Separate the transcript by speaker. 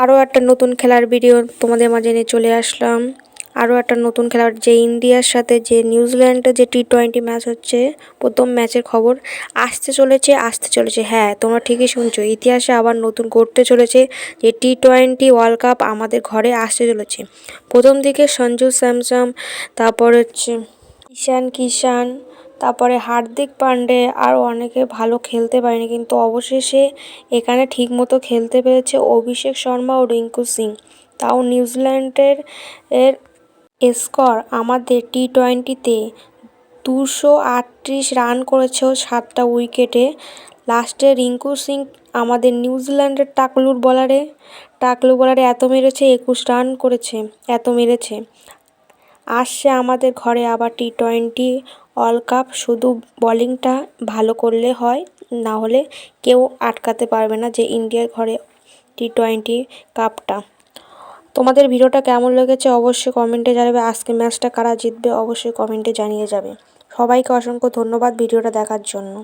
Speaker 1: আরও একটা নতুন খেলার ভিডিও তোমাদের মাঝে নিয়ে চলে আসলাম। আরও একটা নতুন খেলার যে ইন্ডিয়ার সাথে যে নিউজিল্যান্ডের যে টি-20 ম্যাচ হচ্ছে, প্রথম ম্যাচের খবর আসতে চলেছে। হ্যাঁ, তোমরা ঠিকই শুনছো, ইতিহাসে আবার নতুন করতে চলেছে যে টি-20 ওয়ার্ল্ড কাপ আমাদের ঘরে আসতে চলেছে। প্রথম দিকে সঞ্জু স্যামসন, তারপর হচ্ছে ঈশান কিষান, তারপরে হার্দিক পান্ডে আরও অনেকে ভালো খেলতে পারেনি, কিন্তু অবশেষে এখানে ঠিকমতো খেলতে পেরেছে অভিষেক শর্মা ও রিঙ্কু সিং। তাও নিউজিল্যান্ডের স্কোর আমাদের টি-20তে 238 রান করেছে 7টা উইকেটে। লাস্টে রিঙ্কু সিং আমাদের নিউজিল্যান্ডের টাকলু বলারে এত মেরেছে, 21 রান করেছে, এত মেরেছে। আসছে আমাদের ঘরে আবার টি-20 ওয়ার্ল্ড কাপ। শুধু বোলিংটা ভালো করলে হয়, না হলে কেউ আটকাতে পারবে না যে ইন্ডিয়ার ঘরে টি-20 কাপটা। তোমাদের ভিডিওটা কেমন লেগেছে অবশ্যই কমেন্টে জানাবে। আজকে ম্যাচটা কারা জিতবে অবশ্যই কমেন্টে জানিয়ে যাবে। সবাইকে অসংখ্য ধন্যবাদ ভিডিওটা দেখার জন্য।